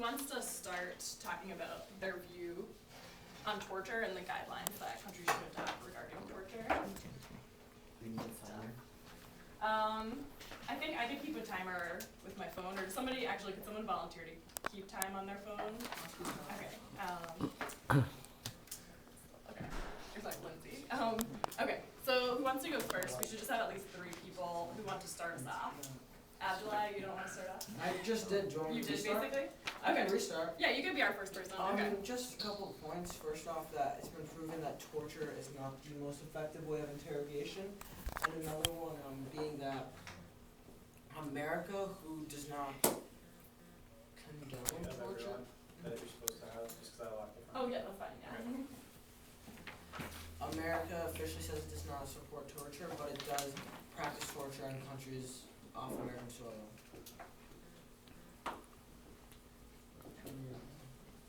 wants to start talking about their view on torture and the guidelines that countries should adopt regarding torture. We need a timer. I think I could keep a timer with my phone, or somebody actually, could someone volunteer to keep time on their phone? Okay. Okay. Here's like Lindsay. Okay. So who wants to go first? We should just have at least 3 people who want to start us off. Abdullah, you don't want to start off? I just did join. You did restart? basically? I can restart. Yeah, you could be our first person. Okay. Just a couple of points. First off, that it's been proven that torture is not the most effective way of interrogation. And another one being that America, who does not condone torture. That you're supposed to have, just 'cause I locked it. Oh yeah, that's fine, yeah. America officially says it does not support torture, but it does practice torture in countries off American soil.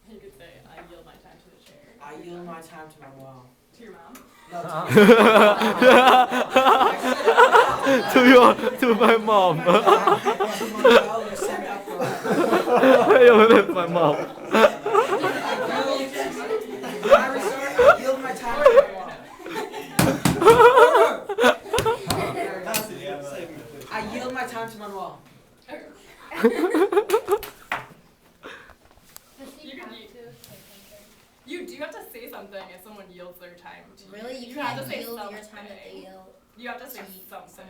You could say, I yield my time to the chair. I yield my time to my mom. To your mom? No, to to my mom. my Yeah, that's my mom. I yield my time to my mom. I yield my time to my mom. You do have to say something if someone yields their time to you. Really? You have can't to say yield your something. time that they yield. You have to say something.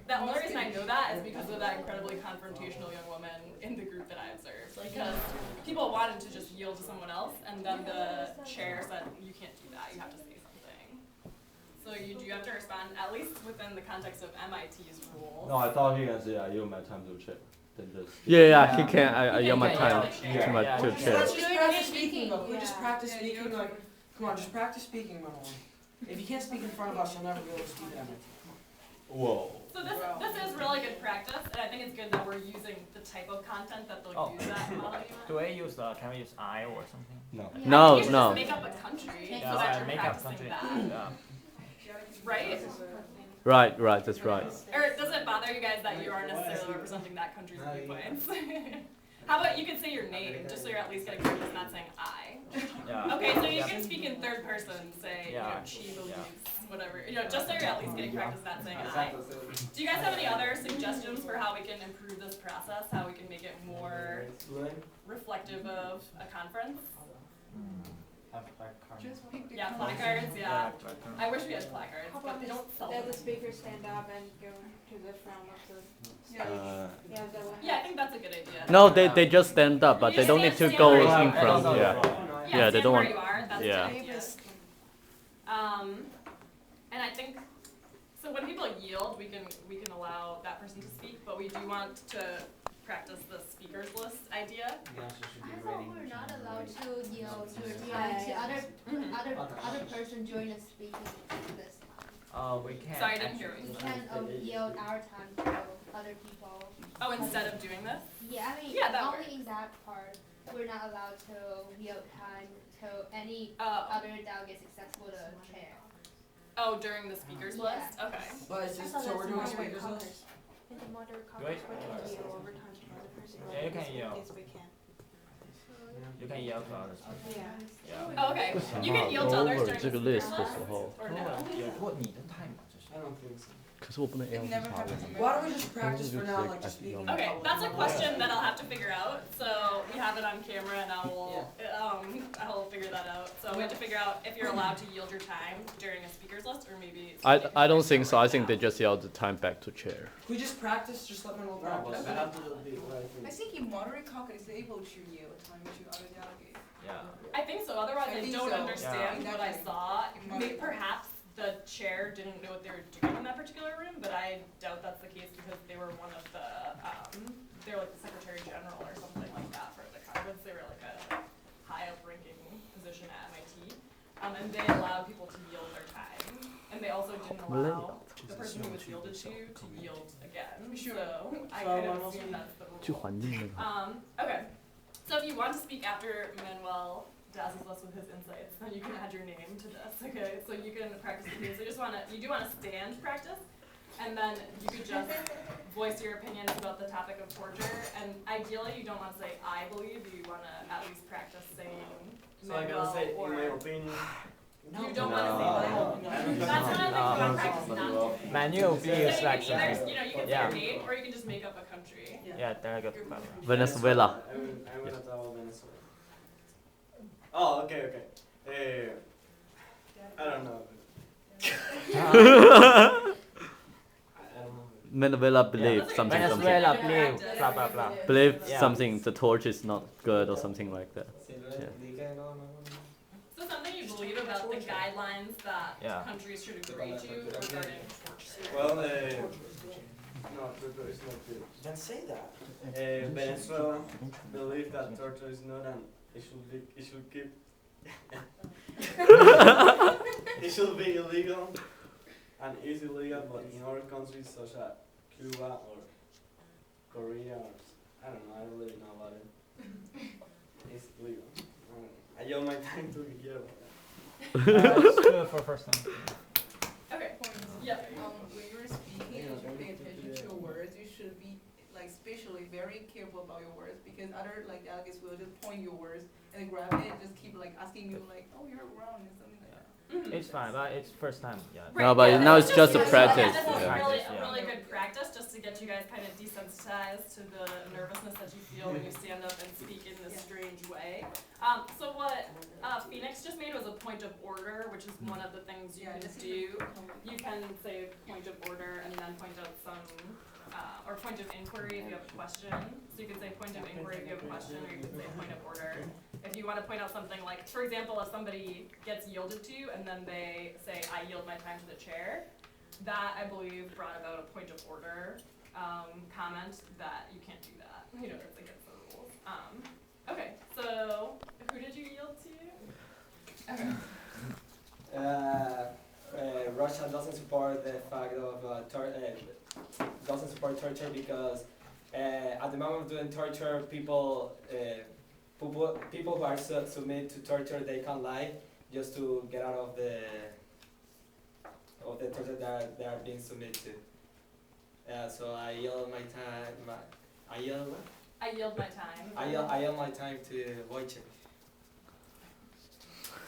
The only reason I know that is because of that incredibly confrontational young woman in the group that I observed. Because people wanted to just yield to someone else, and then the chair said, you can't do that, you have to say something. So you have to respond, at least within the context of MIT's rules. No, I thought he can say I yield my time to check. Then just. Yeah, he can. I yield my time to Let's chair. just practice speaking, though. Can we just practice speaking? Like, come on, just practice speaking, my mom. If you can't speak in front of us, you'll never be able to speak at MIT. Whoa. So this is really good practice, and I think it's good that we're using the type of content that they'll use that model. Do I use can we use I or something? No. No, you should no. just make up a country so Yeah, that you're make up practicing country. that. Right? Right, that's right. Or does it bother you guys that you aren't necessarily representing that country's viewpoints? How about you can say your name, just so you're at least getting practice not saying I. Yeah. Okay, so you can speak in third person, say, Yeah. she believes, whatever. Just so you're at least getting practice not saying I. Do you guys have any other suggestions for how we can improve this process, how we can make it more reflective of a conference? Just pick the Yeah, colors. placards, yeah. I wish we had placards, How but about they don't sell let the them. speaker stand up and go to the front of the stage? Yeah, that one. Yeah, I think that's a good idea. No, they just stand up, but they don't need to go in front. Yeah. Yeah, they stand don't where want. you are, that's yeah. a good idea. And I think, so when people yield, we can allow that person to speak, but we do want to practice the speakers list idea. I thought we're not allowed to yield your time to other person during the speaking list. We can't. Sorry, I didn't hear We you. can yield our time to other people. Oh, instead of doing this? Yeah, I mean, Yeah, that only in that part, we're not allowed to yield time to any Oh. other delegates except for the chair. Oh, during the speakers Yeah. list? Okay. But it's just, so we're doing speakers list? In the moderate Wait. conference, we can yield over time to other person. Yeah, you can yield. Yes, we can. You can yell to others. Yeah. Yeah. Oh, okay. You can yield to others during the 这个 speakers list list? 的时候， Or no? 过你的 time 这是。 I don't think so. 可是我不能 L 是啥问题？ Why don't we just practice for now, like just speaking? Okay, that's a question that I'll have to figure out. So we have it on camera, and I'll figure that out. So we have to figure out if you're allowed to yield your time during a speakers list, or maybe. I don't think so. I think they just yell the time back to chair. Can we just practice? Just let me know practice. I think in moderate caucus is able to yield time to other delegates. Yeah. I think so. Otherwise, I I think don't so. understand Yeah. what I saw. Moderate. Perhaps the chair didn't know what they were doing in that particular room, but I doubt that's the case because they were one of the, they were like the Secretary General or something like that for the conference. They were like a high up-ranking position at MIT, and they allowed people to yield their time, and they also didn't allow the person who was yielded to yield again. So I kind of assume that's the 去 rule. 环境那个。 Okay. So if you want to speak after Manuel dazzles us with his insights, then you can add your name to this. Okay. So you can practice with me. So you do want to stand practice, and then you could just voice your opinions about the topic of torture. And ideally, you don't want to say "I believe." You want to at least practice saying So I gotta say, or in my opinion. you don't want to say that. That's one of the things you want to practice not doing. Manual So feels you like can either, something. you know, you can say Yeah. your name, or you can just make up a country. Yeah, they're good. Venezuela. I'm gonna tell Venezuela. Oh, okay. I don't know. I don't know. Venezuela believe Yeah. something. Venezuela, something. believe, blah blah blah. Believe Yeah. something. The torch is not good or something like that. So something you believe about the guidelines that Yeah. countries should agree to regarding torture. Well, no, torture is not good. Then say that. Venezuela believe that torture is not an it should be illegal and is illegal, but in other countries such as Cuba or Korea or I don't know, I don't really know about it. It's legal. I yield my time to Guillermo. It's good for first time. Okay. Yeah. When you're speaking and you're paying attention to your words, you should be like especially very careful about your words because other like delegates will just point your words and grab it and just keep like asking you like, oh, you're wrong and something like that. It's fine, but it's first time. Yeah. No, but now it's just a Yeah, practice. this is Yeah. a really good practice just to get you guys kind of desensitized to the nervousness that you feel when you stand up and speak in this strange way. So what Phoenix just made was a point of order, which is one of the things you can do. You can say point of order and then point out some, or point of inquiry if you have a question. So you can say point of inquiry if you have a question, or you can say point of order. If you want to point out something like, for example, if somebody gets yielded to and then they say, I yield my time to the chair, that I believe brought about a point of order comment that you can't do that. You know, it's against the rules. Okay, so who did you yield to? Okay. Russia doesn't support the fact of doesn't support torture because at the moment of doing torture, people who are submitted to torture, they can't lie just to get out of the torture that they are being submitted to. So I yield my time. I yield what? I yield my time. I yield my time to Wojciech.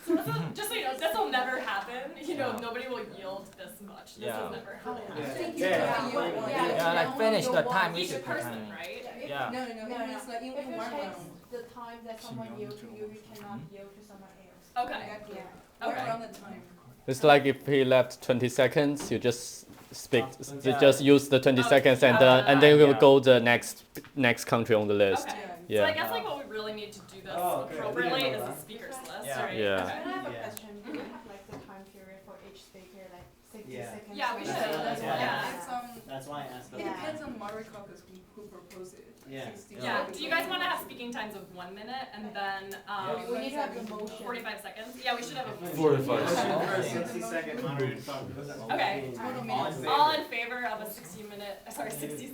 So this is, just so you know, this will never happen. You know, nobody will yield this much. This will never happen. Yeah, like finish the time. Each person, right? Yeah. No, it means like in If it one takes round. the time that someone yield to you, you cannot yield to someone else. Okay. Exactly. Yeah. One Okay. round at a time. It's like if he left 20 seconds, you just speak, Yeah. just use the 20 Oh, seconds, and yeah. then we will Yeah. go the next country on the list. Okay. Yeah. So I Yeah. guess like what we really need to do this Oh, okay. appropriately I didn't is know a that. speakers list, Yeah. right? Yeah. I have a Yeah. question. Do you have like the time period for each speaker, like 60 Yeah. seconds? Yeah, we or should. something? Yeah. It's That's why I asked it depends on moderate caucus who proposed it. Yeah. 60 Yeah. seconds. Do you guys want to have speaking times of 1 minute and then We need to have the motion. 45 seconds? Yeah, we should have a motion. 45. 60-second moderated talk. Okay. Total minutes. All in favor of a 60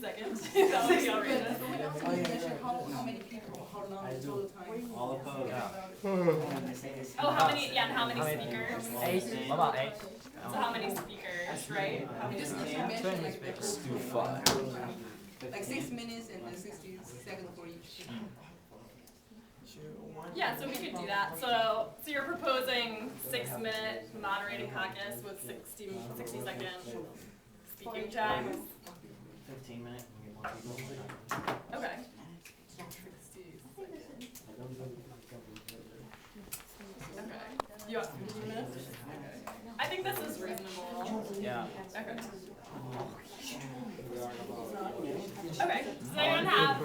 seconds? That would be outrageous. But we also need to measure how many people, how long the total time. All opposed. Yeah. Oh, how many? Yeah, and how many How many? speakers? 8. What about 8? So how many speakers, right? How We many just need to speakers? measure like the Let's do whole 5. like 6 minutes and then 60 seconds for each. Yeah, so we could do that. So you're proposing 6-minute moderating caucus with 60-second speaking time. 15 minutes. Okay. Okay. You want 15 minutes? Okay. I think this is reasonable. Yeah. Okay. Okay. Does anyone have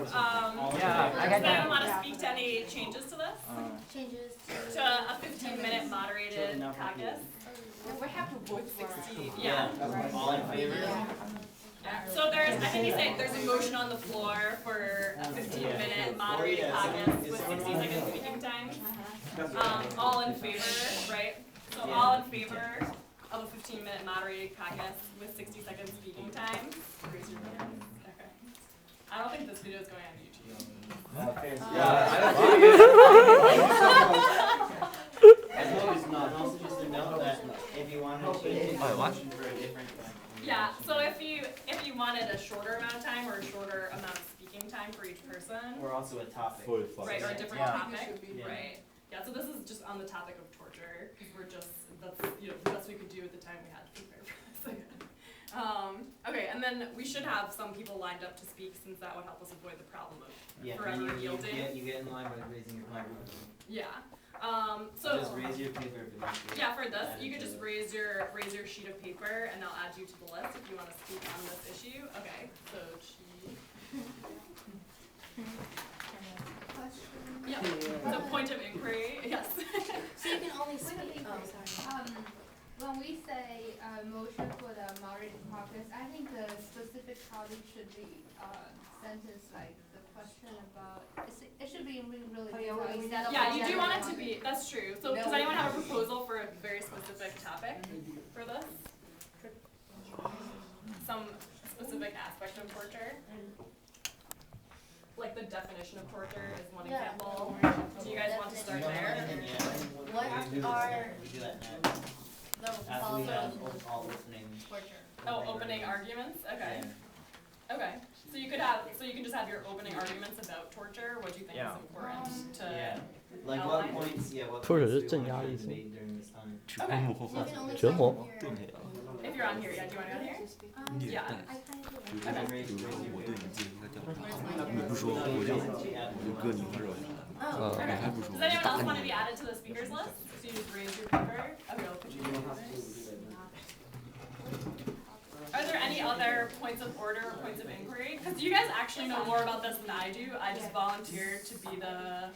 Yeah, I does can. anyone want to speak to any changes to this? Changes To a 15-minute moderated caucus? We have to vote for it. 60, yeah. All in favor? Yeah. So there's, I think you say there's a motion on the floor for a 15-minute moderated caucus with 60-second speaking time. All in favor, right? So all in favor of a 15-minute moderated caucus with 60-second speaking time? Raise your hand. Okay. I don't think this video is going on YouTube. I hope it's not. Also just to note that if you want to change it, Oh, what? motion for a different. Yeah, so if you, shorter amount of time or a shorter amount of speaking time for each person. Or also a topic. 45. Right, or a different Yeah. topic, Yeah. right. Yeah, so this is just on the topic of torture, because we're just, that's, you know, the best we could do at the time we had to prepare for this. Okay, and then we should have some people lined up to speak, since that would help us avoid the problem of Yeah, forever you yielding. get in line by raising your microphone. Yeah, so. Just raise your paper if you want to. Yeah, for this, Add you it could to just it. raise your sheet of paper, and I'll add you to the list if you wanna speak on this issue. Okay, so Question. yeah, so point of inquiry, yes. So you can only speak, when we say, motion for the moderate caucus, I think the specific topic should be, sentence like the question about, it should be really detailed instead of. Yeah, you do want it to be, that's true. So does anyone have a proposal for a very specific topic for this? Some specific aspect of torture? Like the definition of torture is one Yeah. example. Do you guys want to start there? What are We do that next. the After we have following all listening. torture? Oh, opening arguments, okay. Okay, so you can just have your opening arguments about torture, what do you think Yeah. is important to? Yeah. Like outline? what points, yeah, what 或者 points 是 do we 镇 want 压 to 意思。 debate during this time? Okay, You can only折磨。 talk here. if you're on here, yeah, do you wanna go on here? Yeah. I kind of do. You can raise your paper. 你不说我就搁你这儿。 Okay. Does anyone else wanna be added to the speakers list? So you just raise your paper? Okay, I'll put you in. Are there any other points of order or points of inquiry? Because you guys actually know more about this than I do. I just volunteered to be the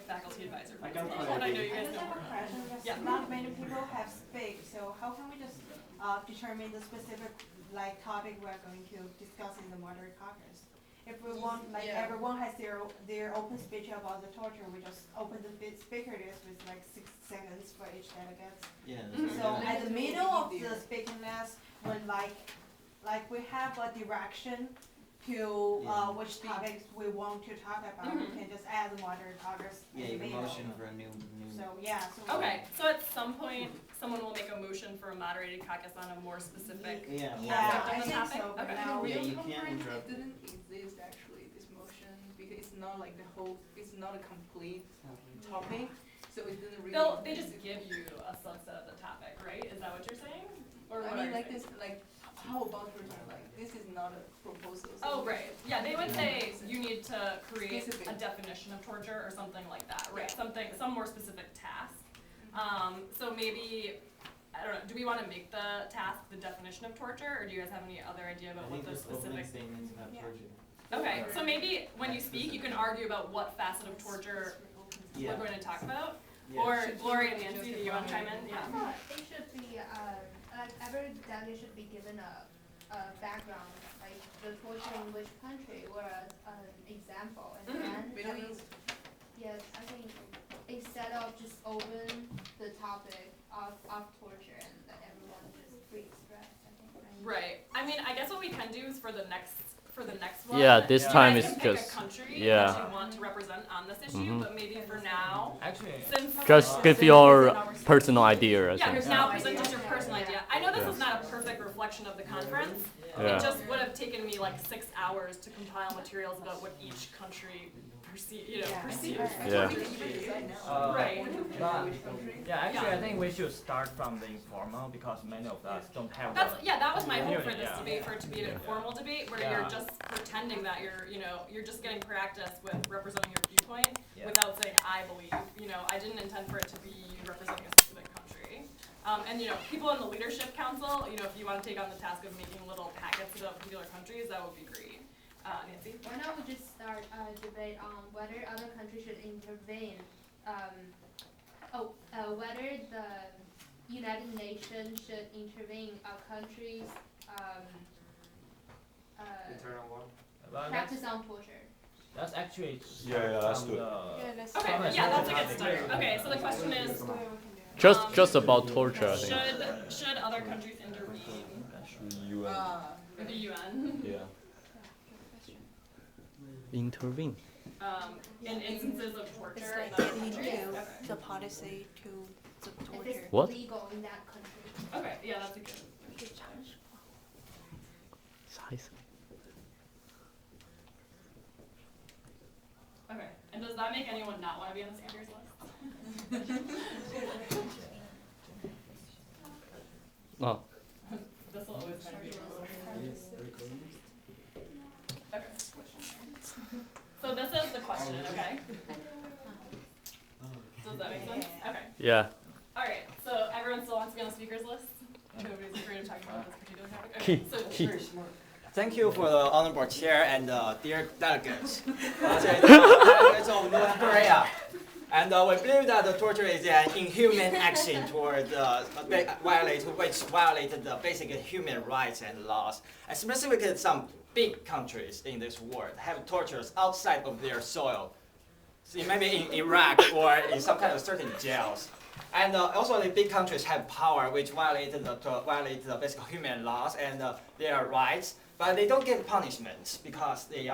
faculty advisor. for this meeting, but I know you I guys just know have a more. question, just Yeah. not many people have speak, so how can we just, determine the specific, like, topic we're going to discuss in the moderate caucus? If we want, like, Yeah. everyone has their open speech about the torture, we just open the speaker list with like 6 seconds for each delegate. Yeah. Mhm. So Yeah. at the middle of the speaking list, when like we have a direction to, Yeah. which topics we want to talk about, we Mhm. can just add the moderate caucus in Yeah, the you can middle. motion for a new. So, yeah, so. Okay, so at some point, someone will make a motion for a moderated caucus on a more specific. Yeah. Yeah, aspect of I the think topic? so, but Okay. now. Yeah, Real you can't conference, interrupt. it didn't exist actually, this motion, because it's not like the whole, it's not a complete topic, so it didn't really. They just give you a subset of the topic, right? Is that what you're saying? Or what I are mean, you like saying? this, like, how about return, like, this is not a proposal. so- Oh, right, yeah, they would say you need to create Specific. a definition of torture or something like that, right? Yeah. Some more specific task. So maybe, I don't know, do we wanna make the task the definition of torture, or do you guys have any other idea I about think what the just opening specific? statements about Yeah. torture. Okay, so maybe when you speak, you can argue about what facet of torture we're Yeah. going to talk about. Yeah. Or Gloria and Nancy, do you wanna chime in? I Yeah. thought it should be, like every delegate should be given a background, like the torture in which country or an example, and Mhm. then Middle every, East. yes, I think instead of just open the topic of torture and let everyone just free express, I think. Right, I mean, I guess what we can do is for the next one. Yeah, this you time guys is can pick just- a country yeah. that you want to represent on this issue, Mhm. but maybe for now, Actually, since. Just give your personal idea, I Yeah, think. here's now present just your personal idea. I know this is not a perfect reflection of the conference. Yeah. It just would have taken me like 6 hours to compile materials about what each country perceives. Yeah. Right. but, yeah, actually, Yeah. I think we should start from the informal because many of us don't have. That was my hope for Community, this yeah. debate, for it to be an Yeah. informal debate where Yeah. you're just pretending that you're just getting practice with representing your viewpoint Yeah. without saying I believe. I didn't intend for it to be you representing a specific country. And people in the leadership council, if you want to take on the task of making little packets about particular countries, that would be great. Nancy? Why not we just start a debate on whether other countries should intervene, whether the United Nations should intervene a country's, Internal one. Well, practice on torture. that's actually. Yeah, that's from good. the- Okay, yeah, that's a good start. Okay, so the question is, Just about torture, I think. should other countries intervene? UN. Or the UN? Yeah. Intervene. In instances of torture It's in like other getting countries? into Okay. the policy to the If torture. it's What? legal in that country. Okay, yeah, that's a good. does that make anyone not want to be on the speakers list? Oh. This will always kind of be. Okay. So this is the question, okay? Does that make sense? Okay. Yeah. All right. So everyone still wants to be on the speakers list? Nobody's afraid to talk about this particular topic? Okay. So Very smart. Thank you for the honorable chair and dear delegates. Delegates of North Korea. And we believe that the torture is an inhuman action toward which violated the basic human rights and laws. And specifically, some big countries in this world have tortures outside of their soil. See, maybe in Iraq or in some kind of certain jails. And also the big countries have power which violate the basic human laws and their rights, but they don't get punishment because they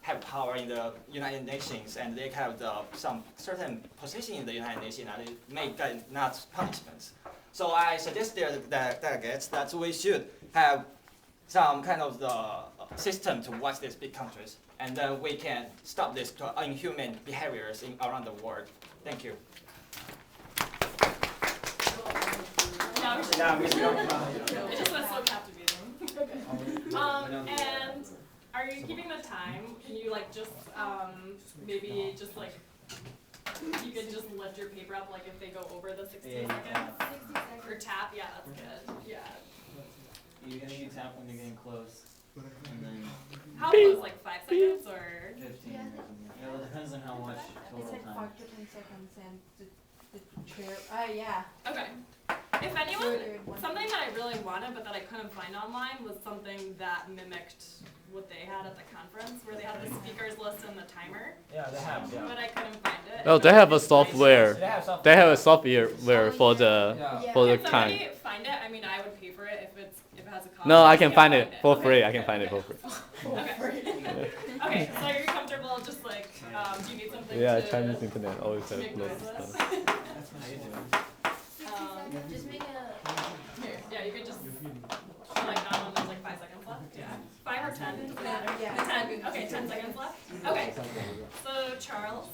have power in the United Nations and they have some certain position in the United Nations and they may get not punishments. So I suggest the delegates that we should have some kind of the system to watch these big countries, and then we can stop these inhuman behaviors around the world. Thank you. Yeah, it just was so captivating. And are you keeping the time? Can you like just maybe just like you could just lift your paper up like if they go over the 60 seconds? 60 seconds. Or tap, yeah, that's good. Yeah. You're gonna need to tap when you're getting close. And then How close? Like 5 seconds or 15 or something. Well, it depends on how much total It's like time. 5 to 10 seconds and the chair, yeah. okay. If anyone, something that I really wanted but that I couldn't find online was something that mimicked what they had at the conference, where they had the speakers list and the timer. Yeah, they have. Yeah. But I couldn't find it. No, they have a software. They have software. They have a software for the Yeah. for the Can time. somebody find it? I mean, I would pay for it if it has a cost. No, I can Yeah, find it for free. I can find it for free. Okay. Okay, so you're comfortable just like, do you need something Yeah, to Chinese internet always has make lots noise of with? stuff. That's how you do it. Just make a. Here, yeah, you could just, like that one, there's like 5 seconds left, yeah. 5 or 10, doesn't matter. Yeah. 10, okay, 10 seconds left. Okay, so Charles,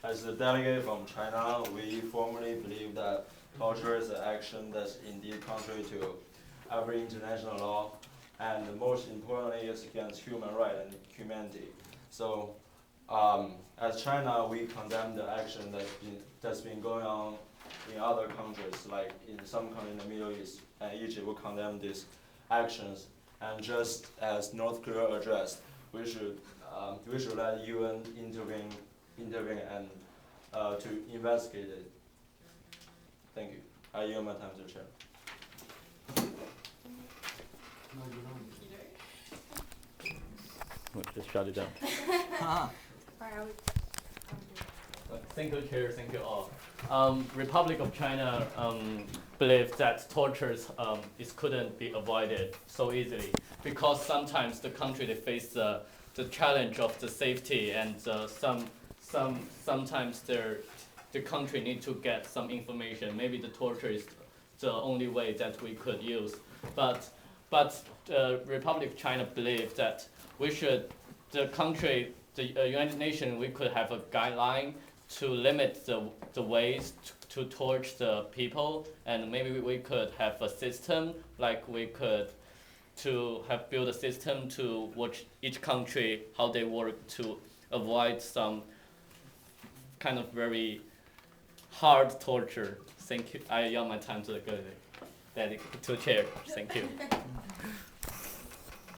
As a delegate from China, we firmly believe that torture is an action that's indeed contrary to every international law, and most importantly, is against human rights and humanity. So, as China, we condemn the action that's been going on in other countries, like in some countries in the Middle East and Egypt, we condemn these actions. And just as North Korea addressed, we should let UN intervene and to investigate it. Thank you. I yield my time to the chair. Just shut it down. Thank you, Chair. Thank you all. Republic of China believes that tortures couldn't be avoided so easily because sometimes the country they face the challenge of the safety and sometimes the country need to get some information. Maybe the torture is the only way that we could use, but the Republic of China believes that the United Nations, we could have a guideline to limit the ways to torture the people, and maybe we could have a system, like we could to have built a system to watch each country how they work to avoid some kind of very hard torture. Thank you. I yield my time to the chair. Thank you.